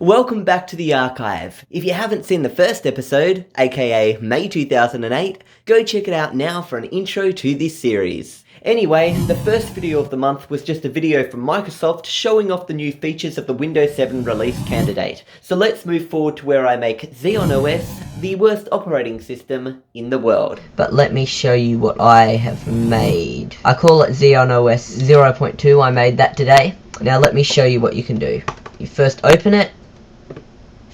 Welcome back to the archive. If you haven't seen the first episode, aka May 2008, go check it out now for an intro to this series. Anyway, the first video of the month was just a video from Microsoft showing off the new features of the Windows 7 release candidate. So let's move forward to where I make Xeon OS the worst operating system in the world. But let me show you what I have made. I call it Xeon OS 0.2, I made that today. Now let me show you what you can do. You first open it.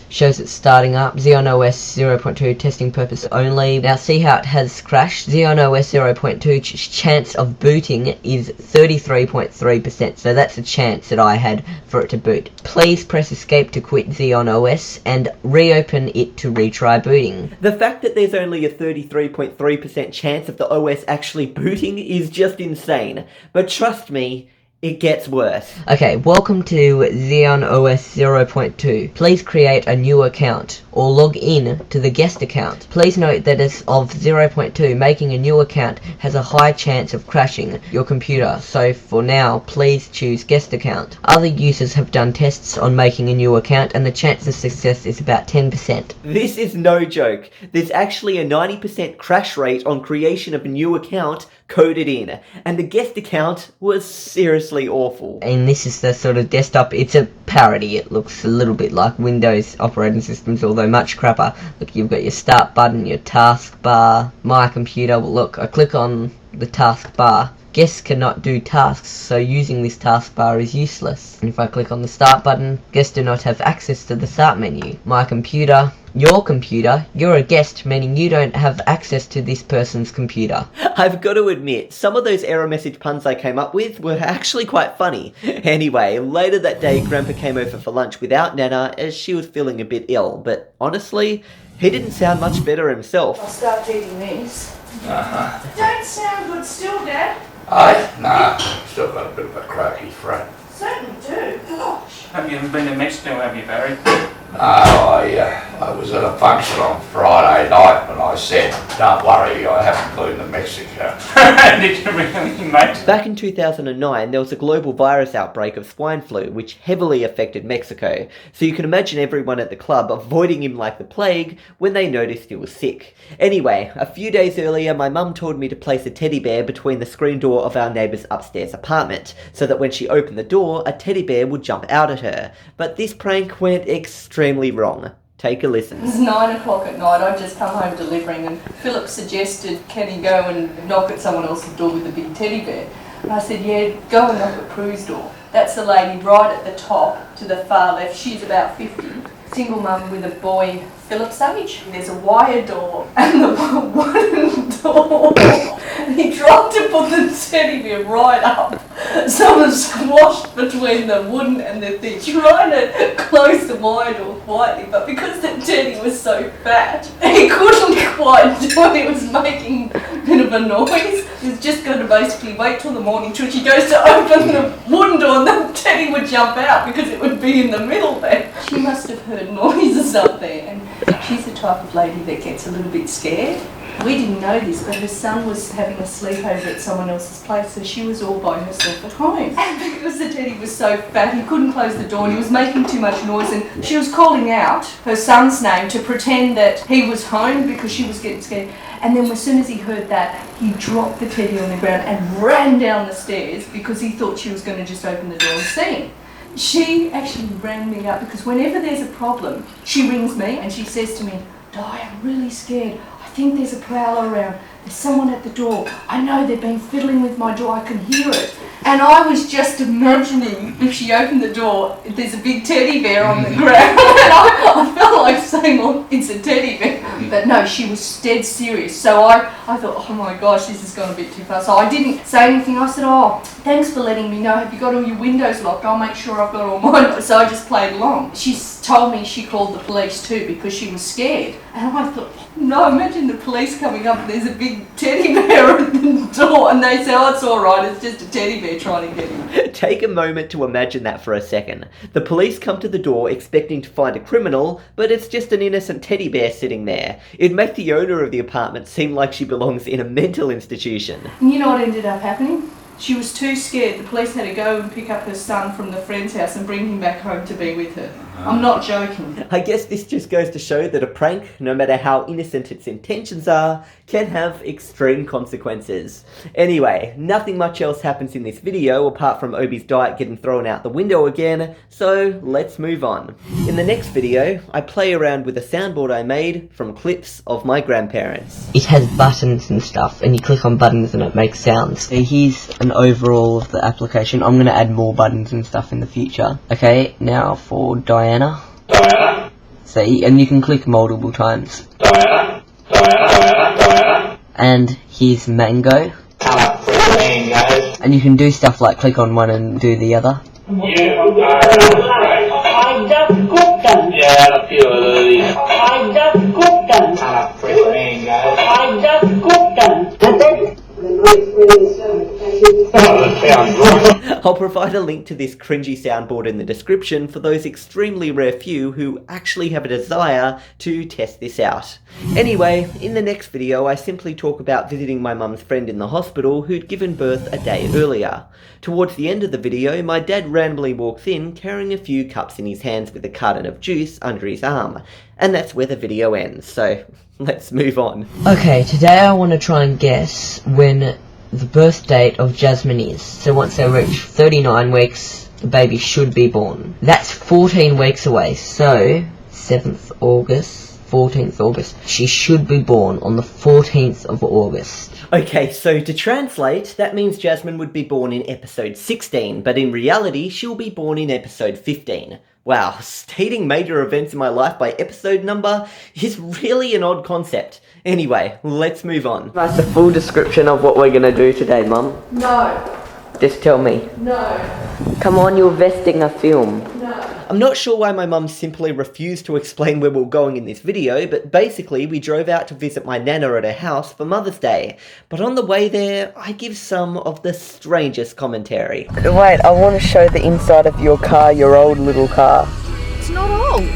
Shows it starting up. Xeon OS 0.2 testing purpose only. Now see how it has crashed. Xeon OS 0.2 chance of booting is 33.3%. So that's a chance that I had for it to boot. Please press escape to quit Xeon OS and reopen it to retry booting. The fact that there's only a 33.3% chance of the OS actually booting is just insane. But trust me, it gets worse. Okay, welcome to Xeon OS 0.2. Please create a new account or log in to the guest account. Please note that as of 0.2, making a new account has a high chance of crashing your computer. So for now, please choose guest account. Other users have done tests on making a new account and the chance of success is about 10%. This is no joke. There's actually a 90% crash rate on creation of a new account coded in, and the guest account was seriously awful. And this is the sort of desktop. It's a parody. It looks a little bit like Windows operating systems, although much crapper. Look, you've got your start button, your taskbar, my computer. Well, look, I click on the taskbar. Guests cannot do tasks, so using this taskbar is useless. And if I click on the start button, guests do not have access to the start menu. My computer, your computer, you're a guest, meaning you don't have access to this person's computer. I've got to admit, some of those error message puns I came up with were actually quite funny. Anyway, later that day, Grandpa came over for lunch without Nana as she was feeling a bit ill, but honestly, he didn't sound much better himself. I'll start eating these. Don't sound good still, Dad. Nah, still got a bit of a croaky throat. Certainly do. Gosh. Have you ever been to Mexico, have you, Barry? No, I was at a function on Friday night and I said, don't worry, I haven't been to Mexico. Did you really, mate? Back in 2009, there was a global virus outbreak of swine flu, which heavily affected Mexico. So you can imagine everyone at the club avoiding him like the plague when they noticed he was sick. Anyway, a few days earlier, my mum told me to place a teddy bear between the screen door of our neighbour's upstairs apartment, so that when she opened the door, a teddy bear would jump out at her. But this prank went extremely wrong. Take a listen. It was 9 o'clock at night. I'd just come home delivering and Philip suggested, can he go and knock at someone else's door with a big teddy bear? And I said, yeah, go and knock at Prue's door. That's the lady right at the top to the far left. She's about 50. Single mum with a boy Philip's age. There's a wire door and the wooden door. He tried to put the teddy bear right up. Someone squashed between the wooden and the thing, trying to close the wire door quietly, but because the teddy was so fat, he couldn't quite do it. It was making a bit of a noise. He was just going to basically wait till the morning till she goes to open the wooden door and the teddy would jump out because it would be in the middle there. She must have heard noises up there, and she's the type of lady that gets a little bit scared. We didn't know this, but her son was having a sleepover at someone else's place, so she was all by herself at home. And because the teddy was so fat, he couldn't close the door and he was making too much noise, and she was calling out her son's name to pretend that he was home because she was getting scared. And then as soon as he heard that, he dropped the teddy on the ground and ran down the stairs because he thought she was going to just open the door and see him. She actually rang me up because whenever there's a problem, she rings me and she says to me, Di, I'm really scared. I think there's a prowler around. There's someone at the door. I know they've been fiddling with my door. I can hear it. And I was just imagining if she opened the door, there's a big teddy bear on the ground. And I felt like saying, well, it's a teddy bear. But no, she was dead serious. So I thought, oh my gosh, this has gone a bit too far. So I didn't say anything. I said, oh, thanks for letting me know. Have you got all your windows locked? I'll make sure I've got all mine. So I just played along. She's told me she called the police too because she was scared. And I thought, no, imagine the police coming up and there's a big teddy bear at the door and they say, oh, it's all right, it's just a teddy bear trying to get him. Take a moment to imagine that for a second. The police come to the door expecting to find a criminal, but it's just an innocent teddy bear sitting there. It'd make the owner of the apartment seem like she belongs in a mental institution. And you know what ended up happening? She was too scared. The police had to go and pick up her son from the friend's house and bring him back home to be with her. I'm not joking. I guess this just goes to show that a prank, no matter how innocent its intentions are, can have extreme consequences. Anyway, nothing much else happens in this video apart from Obi's diet getting thrown out the window again, so let's move on. In the next video, I play around with a soundboard I made from clips of my grandparents. It has buttons and stuff, and you click on buttons and it makes sounds. So here's an overall of the application. I'm going to add more buttons and stuff in the future. Okay, now for Diana. See, and you can click multiple times. And here's Mango. And you can do stuff like click on one and do the other. I just cooked them. I just cooked them. I just cooked them. I'll provide a link to this cringy soundboard in the description for those extremely rare few who actually have a desire to test this out. Anyway, in the next video I simply talk about visiting my mum's friend in the hospital who'd given birth a day earlier. Towards the end of the video, my dad randomly walks in carrying a few cups in his hands with a carton of juice under his arm. And that's where the video ends, so let's move on. Okay, today I want to try and guess when the birth date of Jasmine is. So once they reach 39 weeks, the baby should be born. That's 14 weeks away, so 7th August, 14th August. She should be born on the 14th of August. Okay, so to translate, that means Jasmine would be born in episode 16, but in reality, she'll be born in episode 15. Wow, stating major events in my life by episode number is really an odd concept. Anyway, let's move on. That's the full description of what we're gonna do today, Mum. No. Just tell me. No. Come on, you're vesting a film. No. I'm not sure why my mum simply refused to explain where we were going in this video, but basically we drove out to visit my nana at her house for Mother's Day. But on the way there, I give some of the strangest commentary. Wait, I want to show the inside of your car, your old little car. It's not old.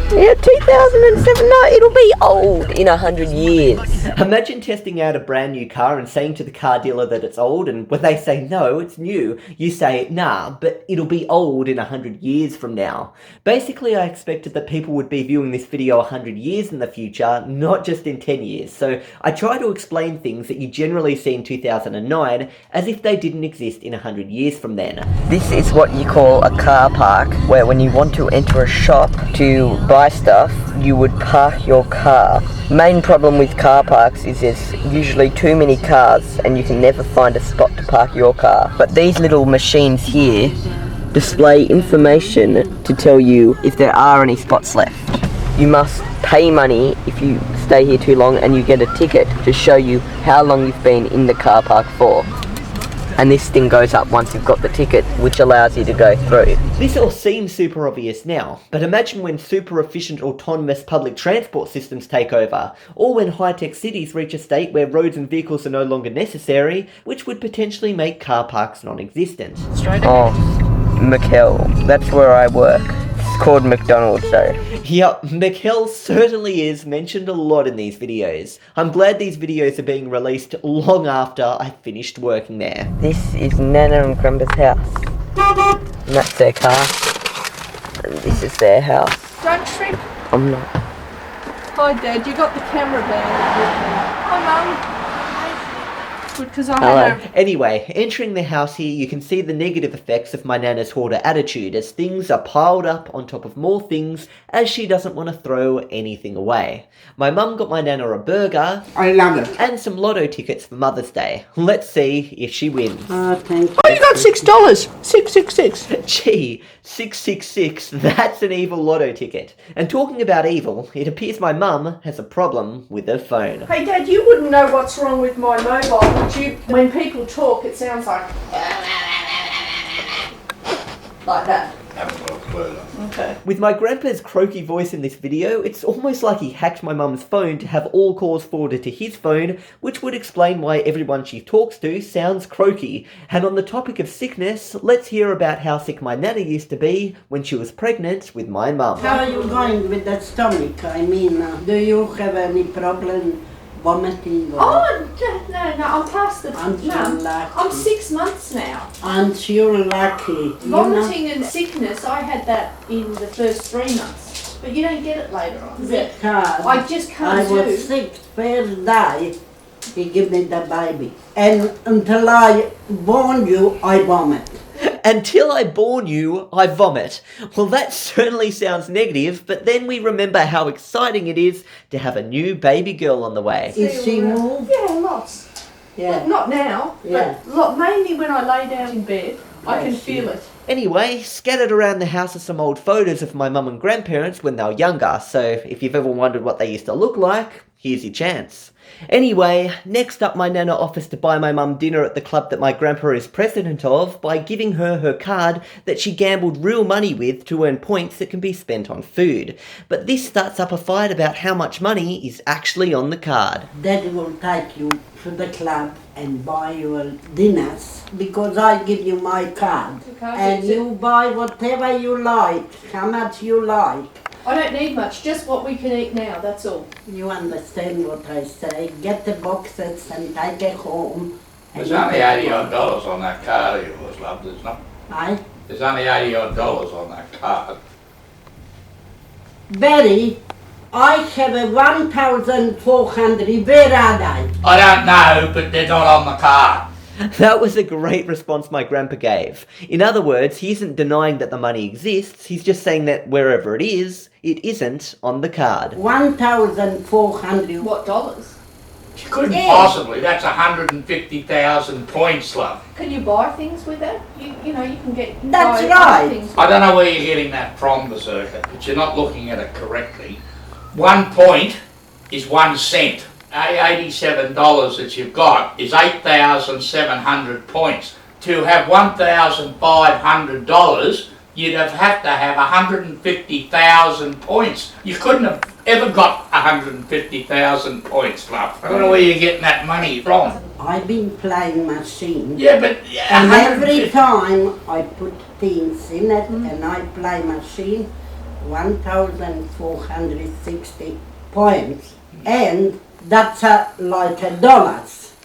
Yeah, 2007, no, it'll be old in 100 years. Imagine testing out a brand new car and saying to the car dealer that it's old, and when they say no, it's new, you say, nah, but it'll be old in 100 years from now. Basically, I expected that people would be viewing this video 100 years in the future, not just in 10 years, so I try to explain things that you generally see in 2009 as if they didn't exist in 100 years from then. This is what you call a car park, where when you want to enter a shop to buy stuff, you would park your car. Main problem with car parks is there's usually too many cars and you can never find a spot to park your car. But these little machines here display information to tell you if there are any spots left. You must pay money if you stay here too long, and you get a ticket to show you how long you've been in the car park for. And this thing goes up once you've got the ticket, which allows you to go through. This all seems super obvious now, but imagine when super efficient autonomous public transport systems take over, or when high-tech cities reach a state where roads and vehicles are no longer necessary, which would potentially make car parks non-existent. Oh, McKell, that's where I work. It's called McDonald's though. Yep, McKell certainly is mentioned a lot in these videos. I'm glad these videos are being released long after I finished working there. This is Nana and Grandpa's house. And that's their car. And this is their house. Don't trip. I'm not. Hi, Dad. You got the camera band with me. Hi, Mum. Good, because I Hello. had Anyway, entering the house here, you can see the negative effects of my nana's hoarder attitude as things are piled up on top of more things as she doesn't want to throw anything away. My mum got my nana a burger. I love it. And some lotto tickets for Mother's Day. Let's see if she wins. Thank you. Oh, you got $6. 666. Gee, 666, that's an evil lotto ticket. And talking about evil, it appears my mum has a problem with her phone. Hey, Dad, you wouldn't know what's wrong with my mobile, would you? When people talk, it sounds like that. Haven't got a clue. Okay. With my grandpa's croaky voice in this video, it's almost like he hacked my mum's phone to have all calls forwarded to his phone, which would explain why everyone she talks to sounds croaky. And on the topic of sickness, let's hear about how sick my nana used to be when she was pregnant with my mum. How are you going with that stomach? I mean, do you have any problem vomiting? Or Oh, no, I'm past the... Aren't you No, lucky? I'm 6 months now. Aren't you lucky? You know? Vomiting and sickness, I had that in the first 3 months. But you don't get it later on. Because I just can't I was do. sick first day, he gave me the baby. And until I born you, I vomit. Until I born you, I vomit. Well, that certainly sounds negative, but then we remember how exciting it is to have a new baby girl on the way. Is she moved? Yeah, lots. Yeah. Not now, Yeah. but mainly when I lay down in bed, I can Yes, feel yeah. it. Anyway, scattered around the house are some old photos of my mum and grandparents when they were younger, so if you've ever wondered what they used to look like, here's your chance. Anyway, next up my nana offers to buy my mum dinner at the club that my grandpa is president of by giving her her card that she gambled real money with to earn points that can be spent on food. But this starts up a fight about how much money is actually on the card. Daddy will take you to the club and buy your dinners because I give you my card. card, And is it? you buy whatever you like, how much you like. I don't need much, just what we can eat now, that's all. You understand what I say. Get the boxes and take it home. There's only $80 odd on that card of yours, love, there's not. Aye? There's only $80 odd on that card. Betty, I have a 1,400. Where are they? I don't know, but they're not on the card. That was a great response my grandpa gave. In other words, he isn't denying that the money exists, he's just saying that wherever it isn't on the card. 1,400. What, dollars? You couldn't Yeah. possibly, that's 150,000 points, love. Can you buy things with that? You know, you can get... That's buy right. other things. I don't know where you're getting that from, Berserker, but you're not looking at it correctly. 1 point is 1 cent. $87 that you've got is 8,700 points. To have $1,500, you'd have to have 150,000 points. You couldn't have ever got 150,000 points, love. I don't know where you're getting that money from. I've been playing machine. Yeah, but And every 150 time I put things in it and I play machine, 1,460 points. And that's like $1.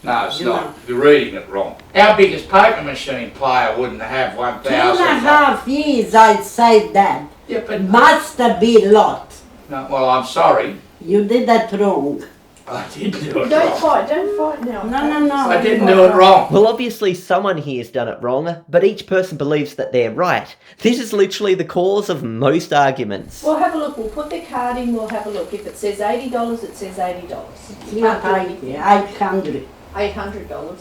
No, it's You not. know. You're reading it wrong. Our biggest poker machine player wouldn't have 1,000. 2.5 years I said that. Yeah, but Must be lot. no, well, I'm sorry. You did that wrong. I didn't do it Don't wrong. don't fight now. No. I didn't do it wrong. Well, obviously someone here's done it wrong, but each person believes that they're right. This is literally the cause of most arguments. We'll have a look, we'll put the card in, we'll have a look. If it says $80, it says $80. It's not 80, 800. $800.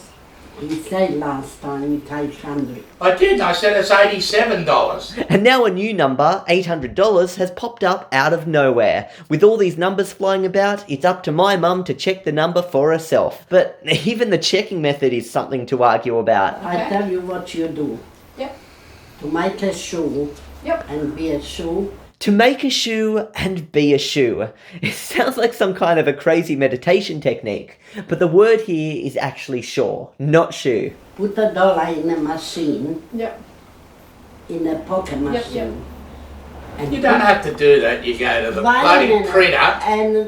He said last time it's 800. I did. I said it's $87. And now a new number, $800, has popped up out of nowhere. With all these numbers flying about, it's up to my mum to check the number for herself. But even the checking method is something to argue about. I Okay. tell you what you do. Yep. To make a shoe Yep. and be a shoe, To make a shoe and be a shoe. It sounds like some kind of a crazy meditation technique, but the word here is actually shore, not shoe. put $1 in a machine, Yep. in a pocket Yep, machine. yep. And You don't have to do that. You go to the Wait a bloody minute, printer. and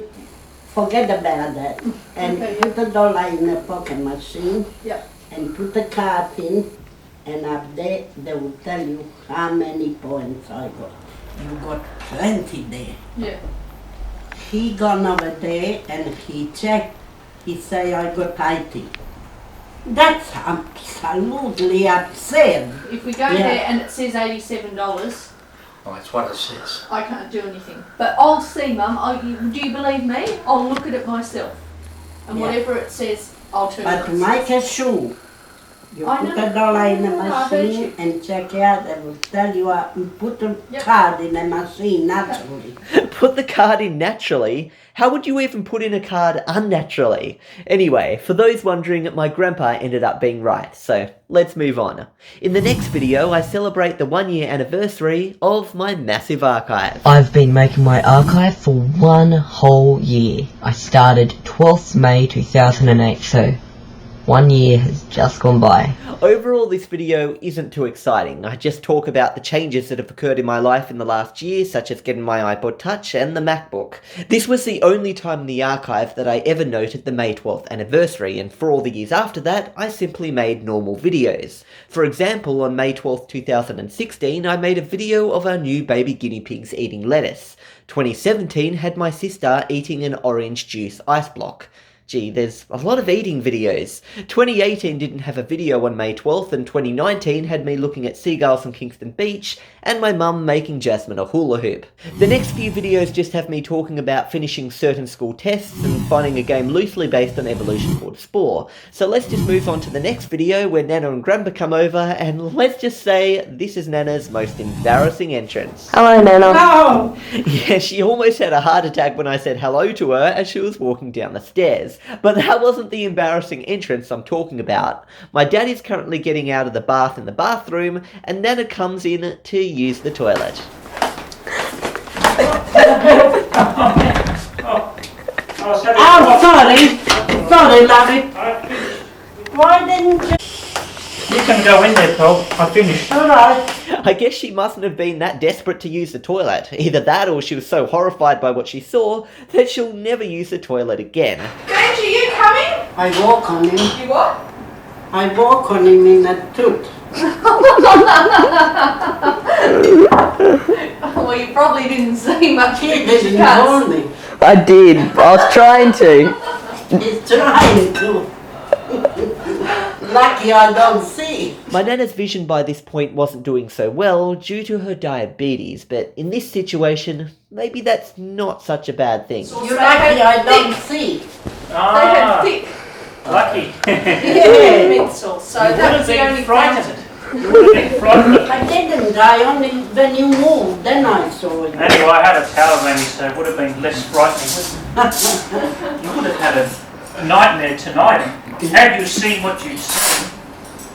forget about that. And Okay, put $1 in a pocket machine Yep. and put the card in, and up there they will tell you how many points I got. You got plenty there. Yeah. He gone over there and he checked. He say I got 80. That's absolutely absurd. If we go Yeah. there and it says $87, Oh, that's what it says. I can't do anything. But I'll see, Mum. Do you believe me? I'll look at it myself. And Yeah. whatever it says, I'll turn But it to on. make a shoe, you I put know. $1 in a I heard machine you. and check out. They will tell you put a Yep. card in a machine naturally. Put the card in naturally? How would you even put in a card unnaturally? Anyway, for those wondering, my grandpa ended up being right, so let's move on. In the next video, I celebrate the 1-year anniversary of my massive archive. I've been making my archive for 1 whole year. I started 12th May 2008, so 1 year has just gone by. Overall, this video isn't too exciting. I just talk about the changes that have occurred in my life in the last year, such as getting my iPod Touch and the MacBook. This was the only time in the archive that I ever noted the May 12th anniversary, and for all the years after that, I simply made normal videos. For example, on May 12th, 2016, I made a video of our new baby guinea pigs eating lettuce. 2017 had my sister eating an orange juice ice block. Gee, there's a lot of eating videos. 2018 didn't have a video on May 12th, and 2019 had me looking at seagulls on Kingston Beach, and my mum making Jasmine a hula hoop. The next few videos just have me talking about finishing certain school tests and finding a game loosely based on evolution called Spore. So let's just move on to the next video where Nana and Grandpa come over, and let's just say this is Nana's most embarrassing entrance. Hello, Nana. No! Yeah, she almost had a heart attack when I said hello to her as she was walking down the stairs. But that wasn't the embarrassing entrance I'm talking about. My dad is currently getting out of the bath in the bathroom, and Nana comes in to use the toilet. I'm sorry. Sorry, lovey. Why didn't you? You can go in there, Paul. I finished. Alright. I guess she mustn't have been that desperate to use the toilet. Either that or she was so horrified by what she saw that she'll never use the toilet again. Grange, are you coming? I walk on him. You what? I walk on him in a tooth. Well, you probably didn't see much He because you didn't can't. hold me. I did. I was trying to. He's trying to. Lucky I don't see. My Nana's vision by this point wasn't doing so well due to her diabetes, but in this situation, maybe that's not such a bad thing. You're lucky I don't see. They had thick Lucky. pencil, so that's the only frightened. fountain. You would have been frightened. I didn't. I only when you moved, then I saw it. Anyway, I had a towel around me, so it would have been less frightening. You would have had a nightmare tonight. Had you seen what you'd seen,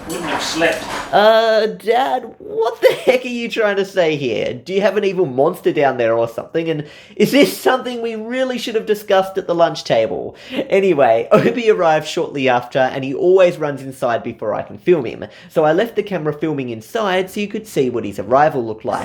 you wouldn't have slept. Dad, what the heck are you trying to say here? Do you have an evil monster down there or something? And is this something we really should have discussed at the lunch table? Anyway, Obi arrived shortly after, and he always runs inside before I can film him. So I left the camera filming inside so you could see what his arrival looked like.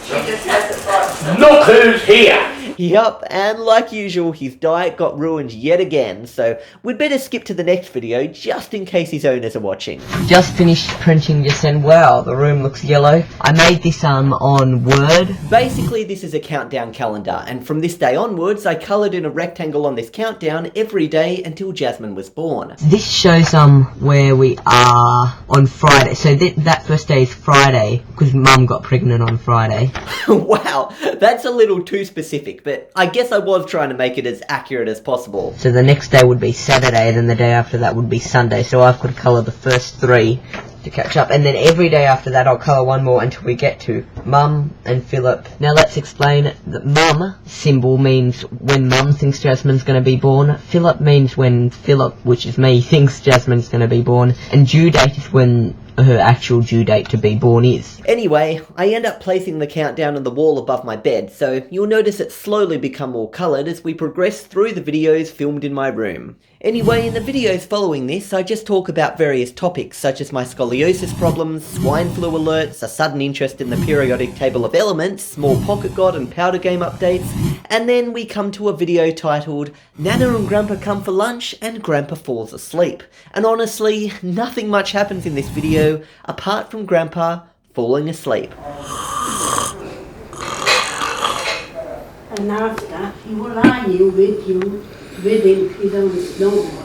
She just has it right. Look who's here! Yup, and like usual, his diet got ruined yet again, so we'd better skip to the next video just in case his owners are watching. Just finished printing this, and wow, the room looks yellow. I made this on Word. Basically, this is a countdown calendar, and from this day onwards, I coloured in a rectangle on this countdown every day until Jasmine was born. This shows where we are on Friday. So that first day is Friday, because Mum got pregnant on Friday. Wow, that's a little too specific, but I guess I was trying to make it as accurate as possible. So the next day would be Saturday, then the day after that would be Sunday. So I've got to colour the first 3 to catch up, and then every day after that I'll colour 1 more until we get to Mum and Philip. Now let's explain that Mum symbol means when Mum thinks Jasmine's going to be born, Philip means when Philip, which is me, thinks Jasmine's going to be born, and due date is when her actual due date to be born is. Anyway, I end up placing the countdown on the wall above my bed, so you'll notice it slowly become more coloured as we progress through the videos filmed in my room. Anyway, in the videos following this, I just talk about various topics such as my scoliosis problems, swine flu alerts, a sudden interest in the periodic table of elements, more Pocket God and Powder Game updates, and then we come to a video titled Nana and Grandpa Come for Lunch and Grandpa Falls Asleep. And honestly, nothing much happens in this video apart from Grandpa falling asleep. And after, he will argue with him, he don't know.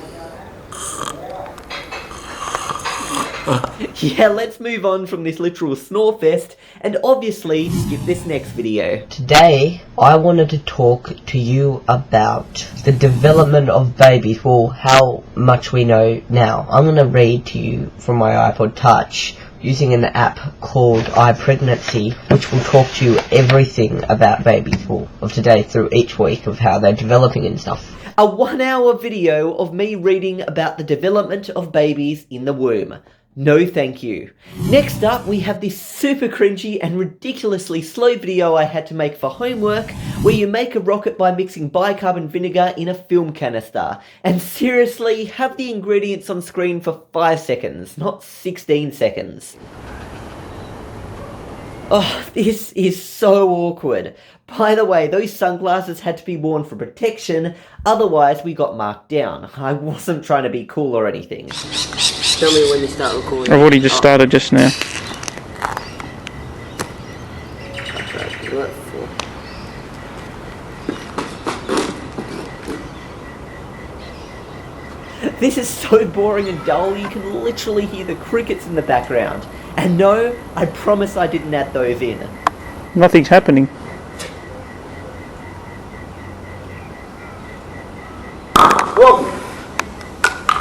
Yeah, let's move on from this literal snore fest and obviously skip this next video. Today, I wanted to talk to you about the development of babies, well, how much we know now. I'm going to read to you from my iPod Touch using an app called iPregnancy, which will talk to you everything about babies, well, of today through each week of how they're developing and stuff. A 1-hour video of me reading about the development of babies in the womb. No thank you. Next up, we have this super cringy and ridiculously slow video I had to make for homework, where you make a rocket by mixing bicarbonate vinegar in a film canister. And seriously, have the ingredients on screen for 5 seconds, not 16 seconds. Oh, this is so awkward. By the way, those sunglasses had to be worn for protection, otherwise we got marked down. I wasn't trying to be cool or anything. Tell me when you start recording. I've already just started just now. This is so boring and dull, you can literally hear the crickets in the background. And no, I promise I didn't add those in. Nothing's happening. Whoa!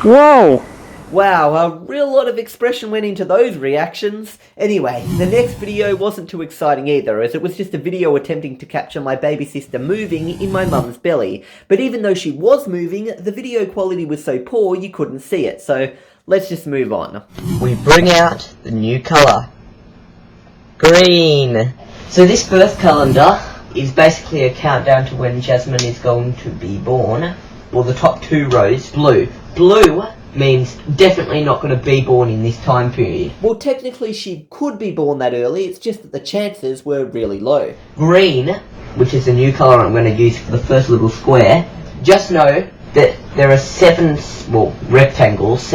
Whoa! Wow, a real lot of expression went into those reactions. Anyway, the next video wasn't too exciting either, as it was just a video attempting to capture my baby sister moving in my mum's belly. But even though she was moving, the video quality was so poor you couldn't see it, so let's just move on. We bring out the new colour. Green. So this birth calendar is basically a countdown to when Jasmine is going to be born. Well, the top 2 rows, blue. Blue means definitely not going to be born in this time period. Well, technically she could be born that early, it's just that the chances were really low. Green, which is the new colour I'm going to use for the first little square, just know that there are 7 rectangles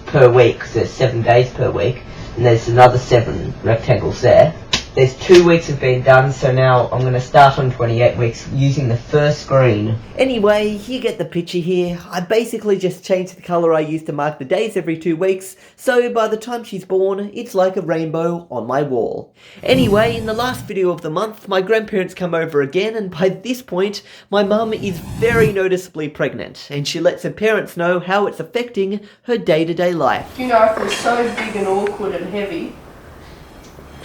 per week, because there's 7 days per week, and there's another 7 rectangles there. There's 2 weeks have been done, so now I'm going to start on 28 weeks using the first green. Anyway, you get the picture here. I basically just changed the colour I use to mark the days every 2 weeks, so by the time she's born, it's like a rainbow on my wall. Anyway, in the last video of the month, my grandparents come over again, and by this point, my mum is very noticeably pregnant, and she lets her parents know how it's affecting her day-to-day life. You know, I feel so big and awkward and heavy.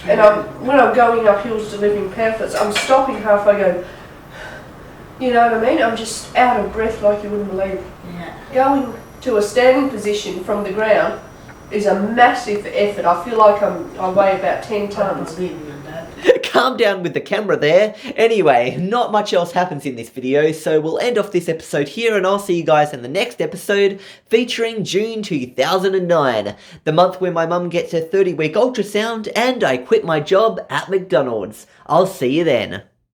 And when I'm going up hills delivering pamphlets, I'm stopping halfway going, you know what I mean? I'm just out of breath like you wouldn't believe. Yeah. Going to a standing position from the ground is a massive effort. I feel like I weigh about 10 tonnes. Calm down with the camera there. Anyway, not much else happens in this video, so we'll end off this episode here, and I'll see you guys in the next episode featuring June 2009, the month where my mum gets her 30-week ultrasound and I quit my job at McDonald's. I'll see you then.